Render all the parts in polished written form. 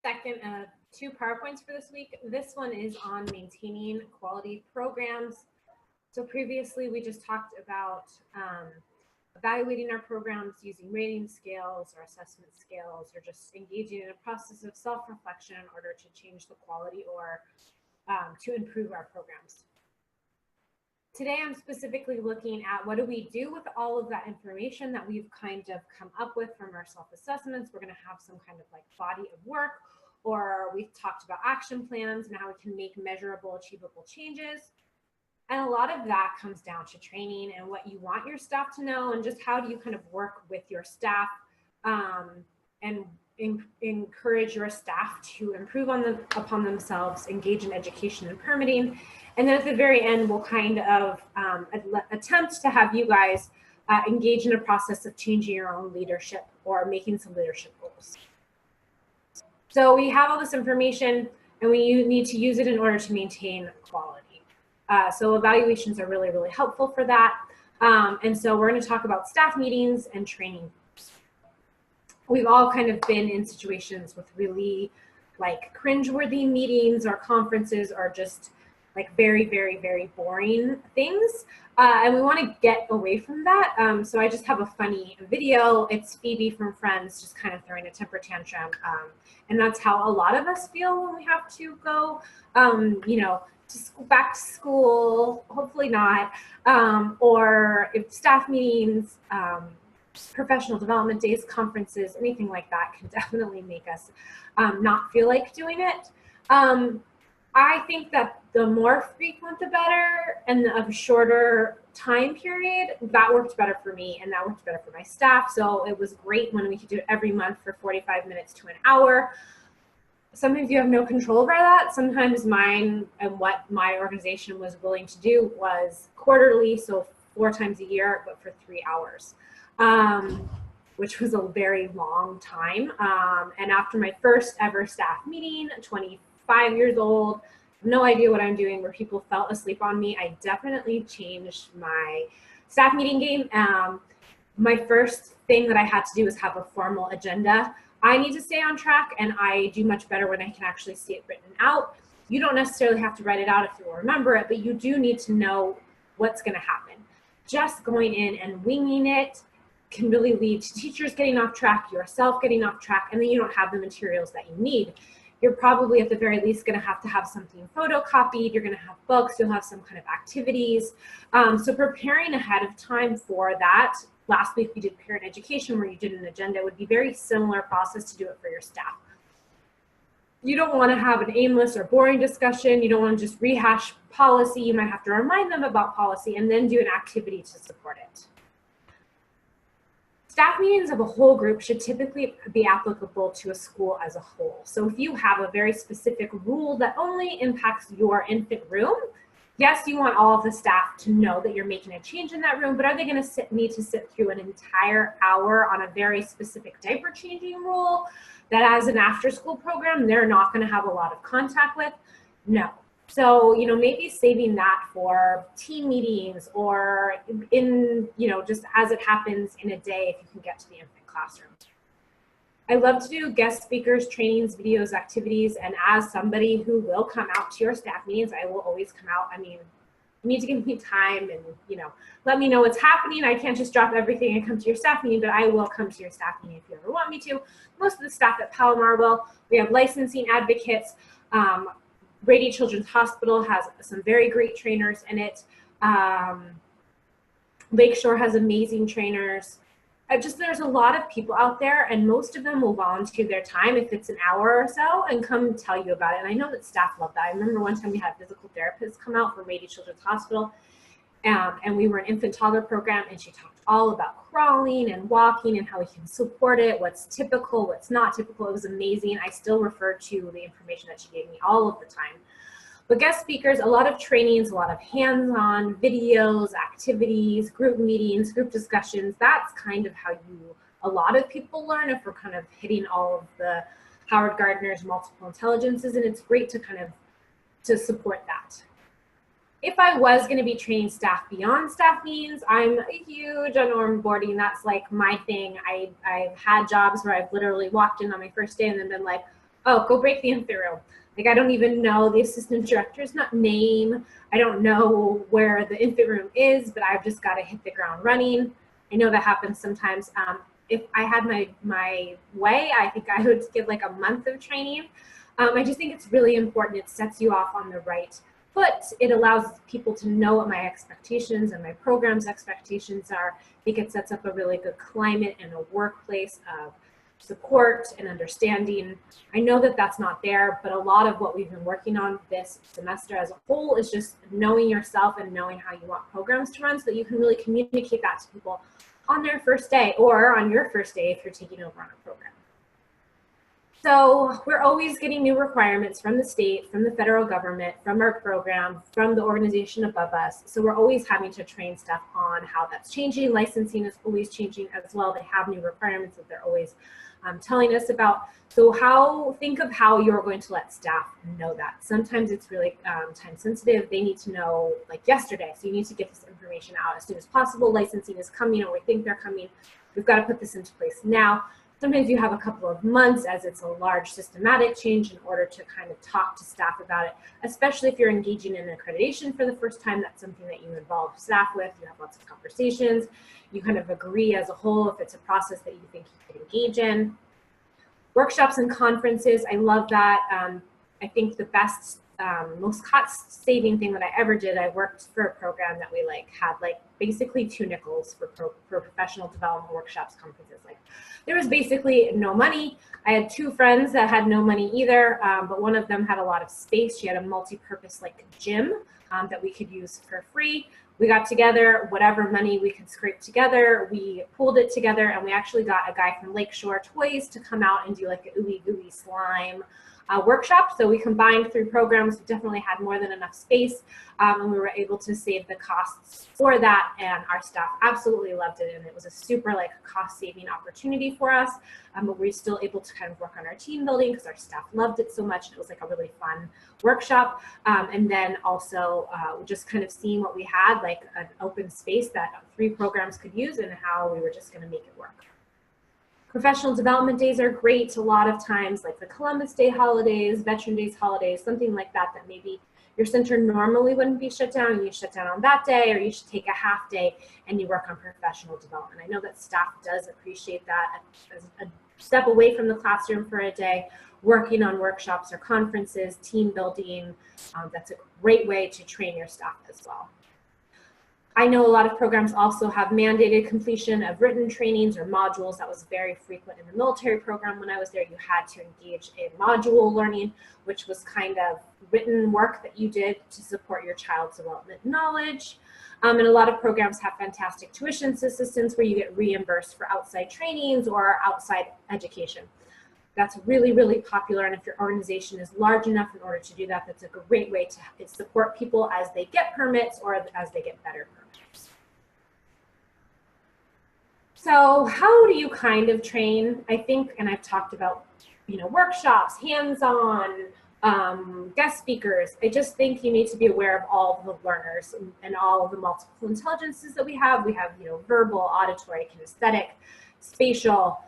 second of two PowerPoints for this week. This one is on maintaining quality programs. So previously we just talked about evaluating our programs using rating scales or assessment scales, or just engaging in a process of self-reflection in order to change the quality or to improve our programs. Today, I'm specifically looking at what do we do with all of that information that we've kind of come up with from our self-assessments. We're going to have some kind of like body of work, or we've talked about action plans and how we can make measurable, achievable changes. And a lot of that comes down to training and what you want your staff to know, and just how do you kind of work with your staff and encourage your staff to improve upon themselves, engage in education and permitting. And then at the very end, we'll kind of attempt to have you guys engage in a process of changing your own leadership or making some leadership goals. So we have all this information and we need to use it in order to maintain quality. So evaluations are really, really helpful for that. And so we're going to talk about staff meetings and training. We've all kind of been in situations with really like cringeworthy meetings or conferences, or just like very, very, very boring things. And we want to get away from that. So I just have a funny video. It's Phoebe from Friends just kind of throwing a temper tantrum. And that's how a lot of us feel when we have to go, you know, back to school, hopefully not, or if staff meetings, professional development days, conferences, anything like that can definitely make us not feel like doing it. I think that the more frequent, the better, and of a shorter time period, that worked better for me and that worked better for my staff. So it was great when we could do it every month for 45 minutes to an hour. Sometimes you have no control over that. Sometimes mine and what my organization was willing to do was quarterly, so 4 times a year, but for 3 hours, which was a very long time. And after my first ever staff meeting, 25 years old, no idea what I'm doing, where people fell asleep on me, I definitely changed my staff meeting game. My first thing that I had to do was have a formal agenda. I need to stay on track, and I do much better when I can actually see it written out. You don't necessarily have to write it out if you will remember it, but you do need to know what's going to happen. Just going in and winging it can really lead to teachers getting off track, yourself getting off track, and then you don't have the materials that you need. You're probably at the very least going to have something photocopied. You're going to have books. You'll have some kind of activities. So preparing ahead of time for that. Last week we did parent education, where you did an agenda. It would be a very similar process to do it for your staff. You don't want to have an aimless or boring discussion. You don't want to just rehash policy. You might have to remind them about policy and then do an activity to support it. Staff meetings of a whole group should typically be applicable to a school as a whole. So if you have a very specific rule that only impacts your infant room, yes, you want all of the staff to know that you're making a change in that room, but are they going to need to sit through an entire hour on a very specific diaper changing rule that as an after school program, they're not going to have a lot of contact with? No. So, you know, maybe saving that for team meetings, or in, you know, just as it happens in a day if you can get to the infant classroom. I love to do guest speakers, trainings, videos, activities, and as somebody who will come out to your staff meetings, I will always come out. I mean, you need to give me time and, you know, let me know what's happening. I can't just drop everything and come to your staff meeting, but I will come to your staff meeting if you ever want me to. Most of the staff at Palomar will. We have licensing advocates. Rady Children's Hospital has some very great trainers in it. Lakeshore has amazing trainers. There's a lot of people out there, and most of them will volunteer their time if it's an hour or so and come tell you about it. And I know that staff love that. I remember one time we had a physical therapist come out from Rady Children's Hospital, and we were an infant toddler program, and she talked all about crawling and walking and how we can support it, what's typical, what's not typical. It was amazing. I still refer to the information that she gave me all of the time. But guest speakers, a lot of trainings, a lot of hands-on videos, activities, group meetings, group discussions. That's kind of how a lot of people learn, if we're kind of hitting all of the Howard Gardner's multiple intelligences, and it's great to kind of to support that. If I was going to be training staff beyond staff meetings, I'm huge on onboarding. That's like my thing. I've had jobs where I've literally walked in on my first day and then been like, oh, go break the infant room. Like, I don't even know the assistant director's name. I don't know where the infant room is, but I've just got to hit the ground running. I know that happens sometimes. If I had my way, I think I would give like a month of training. I just think it's really important. It sets you off on the right foot. It allows people to know what my expectations and my program's expectations are. I think it sets up a really good climate and a workplace of support and understanding. I know that that's not there, but a lot of what we've been working on this semester as a whole is just knowing yourself and knowing how you want programs to run so that you can really communicate that to people on their first day or on your first day if you're taking over on a program. So we're always getting new requirements from the state, from the federal government, from our program, from the organization above us. So we're always having to train staff on how that's changing. Licensing is always changing as well. They have new requirements that they're always telling us about. So think of how you're going to let staff know that. Sometimes it's really time sensitive. They need to know like yesterday. So you need to get this information out as soon as possible. Licensing is coming, or we think they're coming. We've got to put this into place now. Sometimes you have a couple of months as it's a large systematic change in order to kind of talk to staff about it, especially if you're engaging in accreditation for the first time. That's something that you involve staff with. You have lots of conversations. You kind of agree as a whole if it's a process that you think you could engage in. Workshops and conferences, I love that. I think the best, most cost-saving thing that I ever did, I worked for a program that we had basically 2 nickels for professional development workshops, conferences. There was basically no money. I had 2 friends that had no money either, but one of them had a lot of space. She had a multi-purpose gym that we could use for free. We got together, whatever money we could scrape together, we pooled it together, and we actually got a guy from Lakeshore Toys to come out and do like an ooey gooey slime workshop. So we combined 3 programs. We definitely had more than enough space, and we were able to save the costs for that, and our staff absolutely loved it, and it was a super cost-saving opportunity for us, but we're still able to kind of work on our team building because our staff loved it so much, and it was a really fun workshop. And then also just kind of seeing what we had, an open space that 3 programs could use, and how we were just going to make it work. Professional development days are great a lot of times, like the Columbus Day holidays, Veteran Days holidays, something like that, that maybe your center normally wouldn't be shut down, and you shut down on that day, or you should take a half day and you work on professional development. I know that staff does appreciate that as a step away from the classroom for a day, working on workshops or conferences, team building. That's a great way to train your staff as well. I know a lot of programs also have mandated completion of written trainings or modules. That was very frequent in the military program when I was there. You had to engage in module learning, which was kind of written work that you did to support your child's development knowledge. And a lot of programs have fantastic tuition assistance where you get reimbursed for outside trainings or outside education. That's really, really popular, and if your organization is large enough in order to do that, that's a great way to support people as they get permits or as they get better permits. So how do you kind of train? I think, and I've talked about, workshops, hands-on, guest speakers. I just think you need to be aware of all the learners and all of the multiple intelligences that we have. We have, verbal, auditory, kinesthetic, spatial.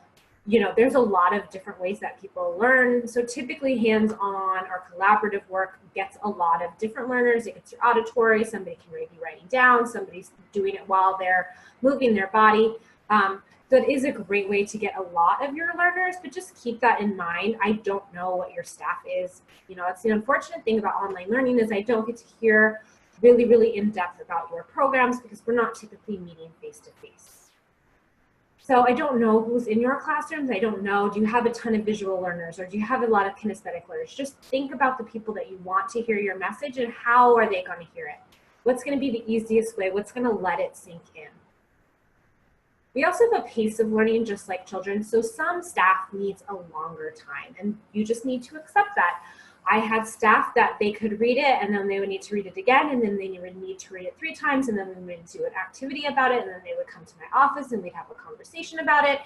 There's a lot of different ways that people learn. So typically hands-on or collaborative work gets a lot of different learners. It gets your auditory, somebody can be writing down, somebody's doing it while they're moving their body. So it is a great way to get a lot of your learners, but just keep that in mind. I don't know what your staff is. That's the unfortunate thing about online learning is I don't get to hear really, really in-depth about your programs because we're not typically meeting face-to-face. So I don't know who's in your classrooms. I don't know, do you have a ton of visual learners or do you have a lot of kinesthetic learners? Just think about the people that you want to hear your message and how are they going to hear it? What's going to be the easiest way? What's going to let it sink in? We also have a pace of learning just like children. So some staff needs a longer time and you just need to accept that. I had staff that they could read it and then they would need to read it again and then they would need to read it 3 times and then we would do an activity about it and then they would come to my office and we'd have a conversation about it.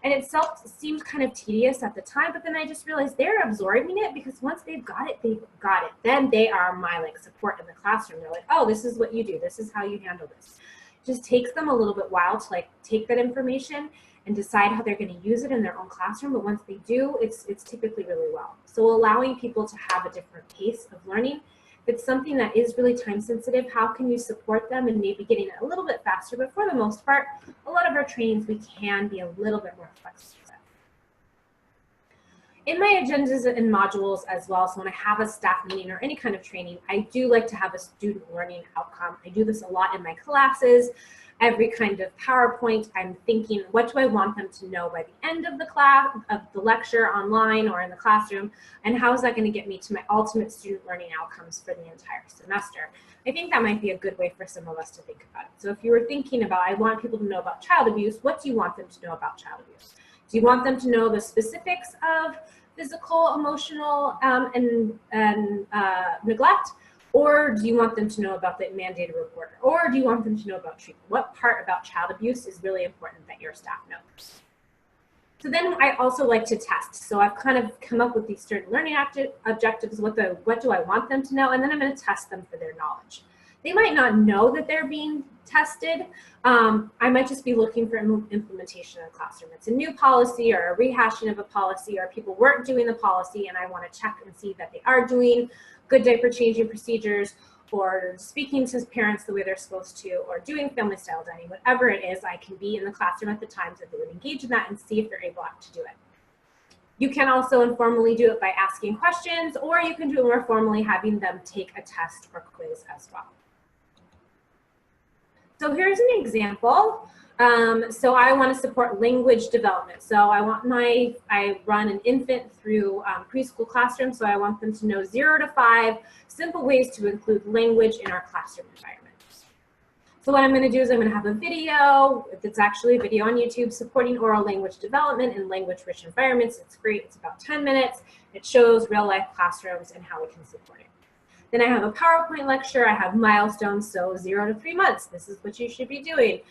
And it seemed kind of tedious at the time, but then I just realized they're absorbing it because once they've got it, they've got it. Then they are my support in the classroom. They're like, oh, this is what you do. This is how you handle this. It just takes them a little bit while to take that information and decide how they're going to use it in their own classroom. But once they do, it's typically really well. So allowing people to have a different pace of learning. If it's something that is really time sensitive, how can you support them and maybe getting it a little bit faster? But for the most part, a lot of our trainings, we can be a little bit more flexible. In my agendas and modules as well, so when I have a staff meeting or any kind of training, I do like to have a student learning outcome. I do this a lot in my classes. Every kind of PowerPoint, I'm thinking, what do I want them to know by the end of the class, of the lecture online or in the classroom, and how is that going to get me to my ultimate student learning outcomes for the entire semester? I think that might be a good way for some of us to think about it. So if you were thinking about, I want people to know about child abuse, what do you want them to know about child abuse? Do you want them to know the specifics of physical, emotional, and neglect? Or do you want them to know about the mandated reporter? Or do you want them to know about treatment? What part about child abuse is really important that your staff knows? So then I also like to test. So I've kind of come up with these student learning objectives, what do I want them to know? And then I'm going to test them for their knowledge. They might not know that they're being tested. I might just be looking for implementation in the classroom. It's a new policy or a rehashing of a policy, or people weren't doing the policy and I want to check and see that they are doing good diaper changing procedures, or speaking to parents the way they're supposed to, or doing family style dining. Whatever it is, I can be in the classroom at the times that they would engage in that and see if they're able to do it. You can also informally do it by asking questions, or you can do it more formally, having them take a test or quiz as well. So here's an example. So I want to support language development. So I run an infant through preschool classroom. So I want them to know 0 to 5 simple ways to include language in our classroom environment. So what I'm going to do is I'm going to have a video. It's actually a video on YouTube supporting oral language development in language-rich environments. It's great. It's about 10 minutes. It shows real-life classrooms and how we can support it. Then I have a PowerPoint lecture. I have milestones. So 0 to 3 months. This is what you should be doing.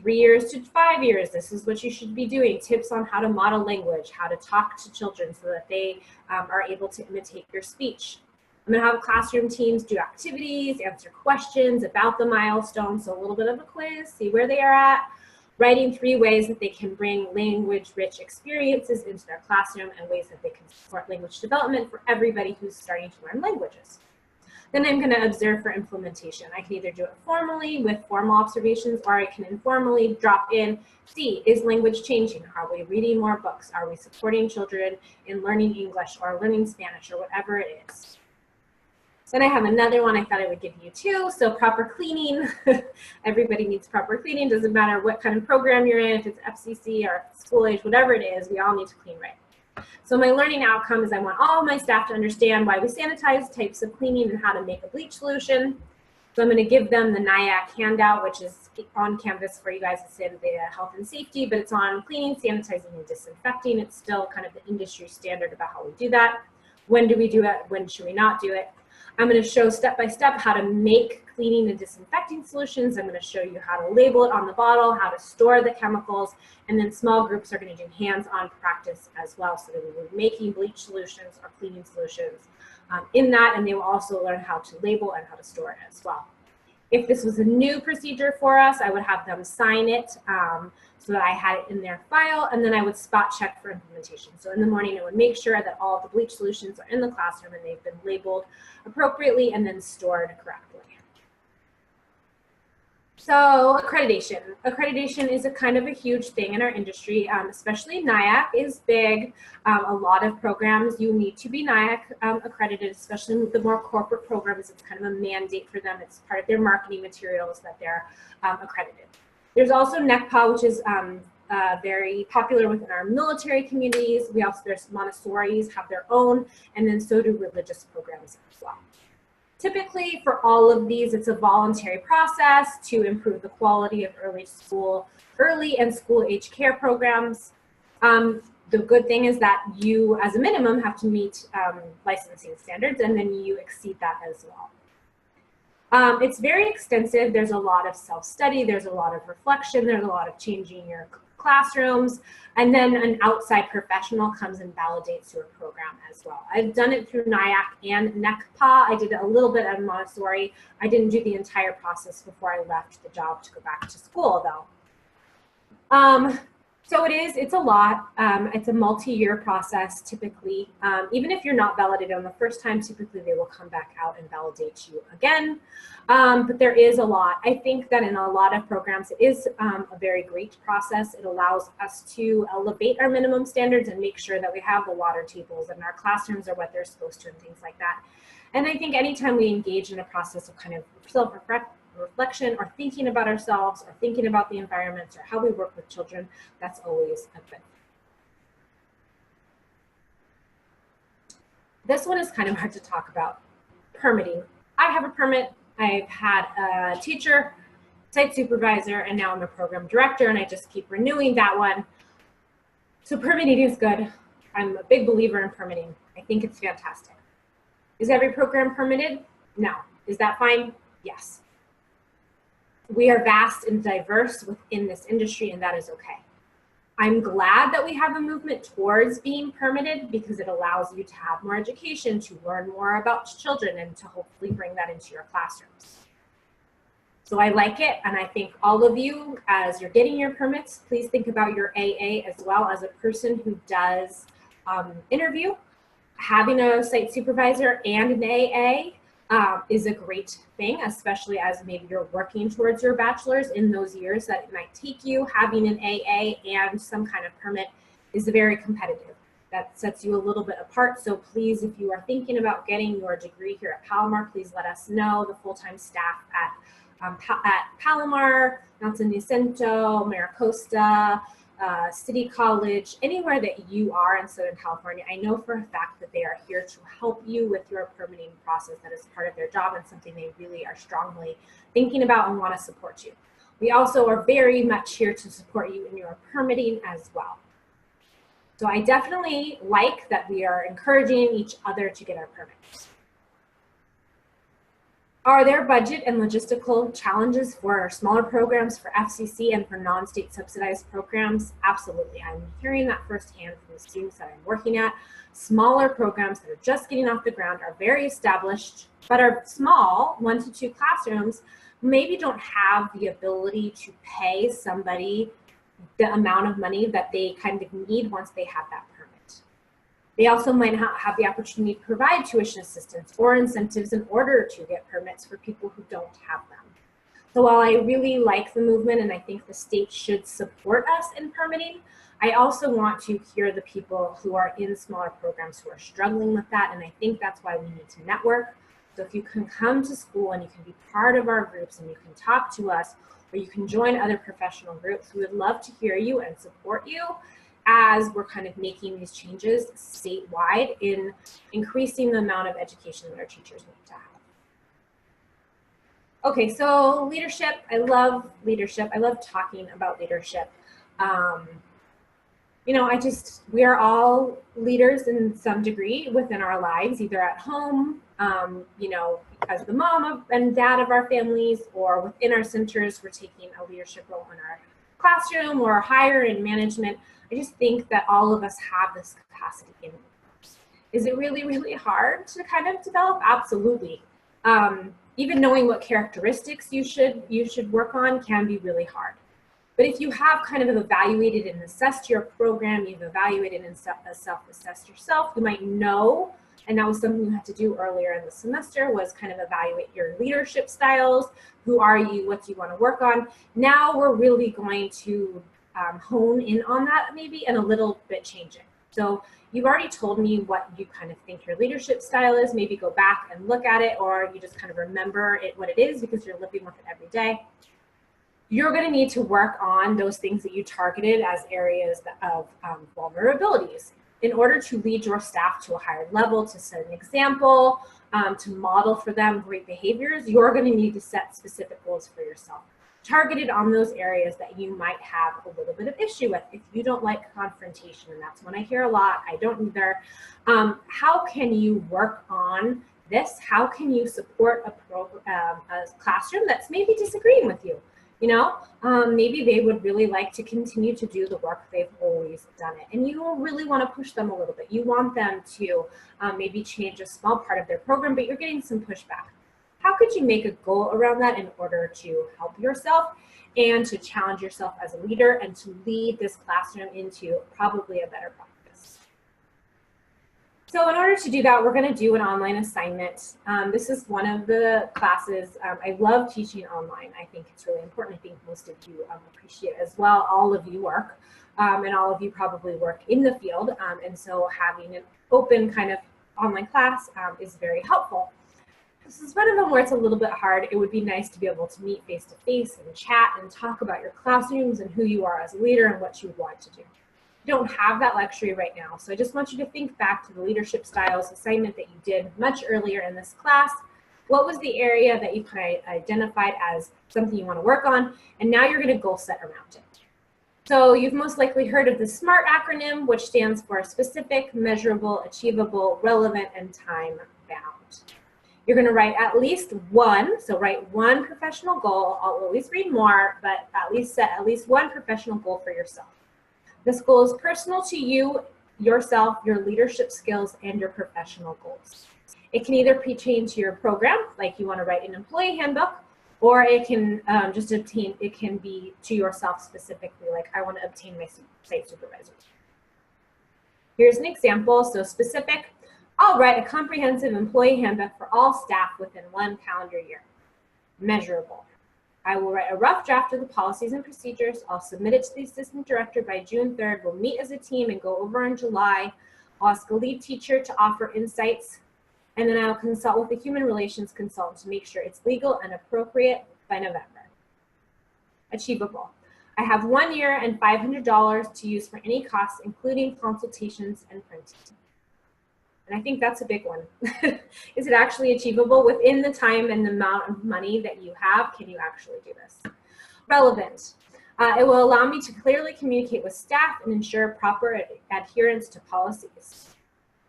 3 years to 5 years, this is what you should be doing. Tips on how to model language, how to talk to children so that they are able to imitate your speech. I'm going to have classroom teams do activities, answer questions about the milestones, so a little bit of a quiz, see where they are at. Writing 3 ways that they can bring language-rich experiences into their classroom and ways that they can support language development for everybody who's starting to learn languages. Then I'm going to observe for implementation. I can either do it formally with formal observations, or I can informally drop in, see, is language changing? Are we reading more books? Are we supporting children in learning English or learning Spanish or whatever it is? Then I have another one I thought I would give you too. So proper cleaning. Everybody needs proper cleaning. Doesn't matter what kind of program you're in, if it's FCC or school age, whatever it is, we all need to clean right. So my learning outcome is I want all of my staff to understand why we sanitize, types of cleaning, and how to make a bleach solution. So I'm going to give them the NIAC handout, which is on Canvas for you guys. It's in the health and safety, but it's on cleaning, sanitizing, and disinfecting. It's still kind of the industry standard about how we do that. When do we do it? When should we not do it? I'm going to show step-by-step how to make cleaning and disinfecting solutions. I'm going to show you how to label it on the bottle, how to store the chemicals, and then small groups are going to do hands-on practice as well, so that we will be making bleach solutions or cleaning solutions in that, and they will also learn how to label and how to store it as well. If this was a new procedure for us, I would have them sign it so that I had it in their file, and then I would spot check for implementation. So in the morning, I would make sure that all the bleach solutions are in the classroom and they've been labeled appropriately and then stored correctly. So accreditation. Accreditation is a kind of a huge thing in our industry, especially NIAC is big. A lot of programs, you need to be NIAC accredited, especially with the more corporate programs. It's kind of a mandate for them. It's part of their marketing materials that they're accredited. There's also NECPA, which is very popular within our military communities. There's Montessori's have their own, and then so do religious programs as well. Typically, for all of these, it's a voluntary process to improve the quality of early and school age care programs. The good thing is that you, as a minimum, have to meet licensing standards, and then you exceed that as well. It's very extensive. There's a lot of self-study, there's a lot of reflection, there's a lot of changing your classrooms, and then an outside professional comes and validates your program as well. I've done it through NIAC and NECPA. I did a little bit at Montessori. I didn't do the entire process before I left the job to go back to school though. So it's a lot. It's a multi-year process typically. Even if you're not validated on the first time, typically they will come back out and validate you again. But there is a lot. I think that in a lot of programs, it is a very great process. It allows us to elevate our minimum standards and make sure that we have the water tables and our classrooms are what they're supposed to and things like that. And I think anytime we engage in a process of kind of self-reflection or thinking about ourselves or thinking about the environment or how we work with children, that's always a good thing. This one is kind of hard to talk about, permitting. I have a permit. I've had a teacher, site supervisor, and now I'm a program director, and I just keep renewing that one. So permitting is good. I'm a big believer in permitting. I think it's fantastic. Is every program permitted? No. Is that fine? Yes. We are vast and diverse within this industry, and that is okay. I'm glad that we have a movement towards being permitted because it allows you to have more education, to learn more about children, and to hopefully bring that into your classrooms. So I like it, and I think all of you, as you're getting your permits, please think about your AA as well as a person who does interview. Having a site supervisor and an AA is a great thing, especially as maybe you're working towards your bachelor's in those years that it might take you. Having an AA and some kind of permit is very competitive. That sets you a little bit apart. So please, if you are thinking about getting your degree here at Palomar, please let us know. The full-time staff at Palomar, Mount San Jacinto, Maricosta, City College, anywhere that you are in Southern California, I know for a fact that they are here to help you with your permitting process. That is part of their job and something they really are strongly thinking about and want to support you. We also are very much here to support you in your permitting as well. So I definitely like that we are encouraging each other to get our permits. Are there budget and logistical challenges for smaller programs, for FCC, and for non-state subsidized programs? Absolutely. I'm hearing that firsthand from the students that I'm working at. Smaller programs that are just getting off the ground are very established, but are small, 1 to 2 classrooms, maybe don't have the ability to pay somebody the amount of money that they kind of need once they have that permit. They also might not have the opportunity to provide tuition assistance or incentives in order to get permits for people who don't have them. So while I really like the movement and I think the state should support us in permitting, I also want to hear the people who are in smaller programs who are struggling with that, and I think that's why we need to network. So if you can come to school and you can be part of our groups and you can talk to us, or you can join other professional groups, we would love to hear you and support you as we're kind of making these changes statewide in increasing the amount of education that our teachers need to have. Okay, so leadership. I love leadership. I love talking about leadership. You know, we are all leaders in some degree within our lives, either at home, you know, as the mom and dad of our families, or within our centers, we're taking a leadership role in our classroom or higher in management. I just think that all of us have this capacity in us. Is it really, really hard to kind of develop? Absolutely. Even knowing what characteristics you should work on can be really hard. But if you have kind of evaluated and assessed your program, you've evaluated and self-assessed yourself, you might know, and that was something you had to do earlier in the semester, was kind of evaluate your leadership styles. Who are you? What do you want to work on? Now we're really going to hone in on that maybe and a little bit change it. So you've already told me what you kind of think your leadership style is. Maybe go back and look at it, or you just kind of remember it, what it is, because you're living with it every day. You're going to need to work on those things that you targeted as areas of vulnerabilities in order to lead your staff to a higher level, to set an example, to model for them great behaviors. You're going to need to set specific goals for yourself, targeted on those areas that you might have a little bit of issue with. If you don't like confrontation, and that's one I hear a lot, I don't either. How can you work on this? How can you support a classroom that's maybe disagreeing with you? You know, maybe they would really like to continue to do the work they've always done it. And you really want to push them a little bit. You want them to maybe change a small part of their program, but you're getting some pushback. how could you make a goal around that in order to help yourself and to challenge yourself as a leader and to lead this classroom into probably a better practice? So in order to do that, we're going to do an online assignment. This is one of the classes. I love teaching online. I think it's really important. I think most of you appreciate it as well. All of you work, and all of you probably work in the field. And so having an open kind of online class is very helpful. This is one of them where it's a little bit hard. It would be nice to be able to meet face to face and chat and talk about your classrooms and who you are as a leader and what you would want to do. You don't have that luxury right now. So I just want you to think back to the leadership styles assignment that you did much earlier in this class. What was the area that you kind of identified as something you want to work on? And now you're going to goal set around it. So you've most likely heard of the SMART acronym, which stands for specific, measurable, achievable, relevant, and time-bound. You're going to write at least one, so write one professional goal. I'll always read more, but at least set at least one professional goal for yourself. This goal is personal to you, yourself, your leadership skills, and your professional goals. It can either pertain to your program, like you want to write an employee handbook, or it can it can be to yourself specifically, like I want to obtain my site supervisor. Here's an example. So specific, I'll write a comprehensive employee handbook for all staff within 1 calendar year. Measurable, I will write a rough draft of the policies and procedures. I'll submit it to the assistant director by June 3rd. We'll meet as a team and go over in July. I'll ask a lead teacher to offer insights, and then I'll consult with the human relations consultant to make sure it's legal and appropriate by November. Achievable, I have 1 year and $500 to use for any costs, including consultations and printing. And I think that's a big one. Is it actually achievable within the time and the amount of money that you have? Can you actually do this? Relevant. It will allow me to clearly communicate with staff and ensure proper adherence to policies.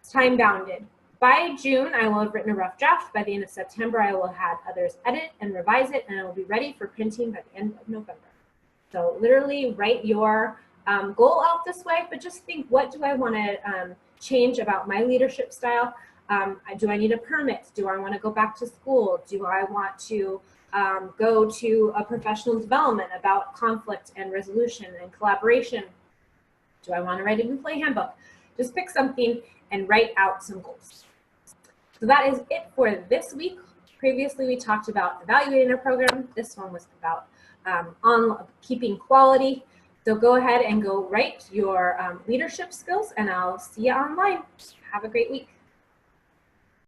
Time-bounded. By June, I will have written a rough draft. By the end of September, I will have others edit and revise it, and it will be ready for printing by the end of November. So literally write your goal out this way, but just think, what do I want to change about my leadership style? Do I need a permit? Do I want to go back to school? Do I want to go to a professional development about conflict and resolution and collaboration? Do I want to write an employee handbook? Just pick something and write out some goals. So that is it for this week. Previously, we talked about evaluating our program. This one was about on keeping quality. So go ahead and go write your leadership skills, and I'll see you online. Have a great week.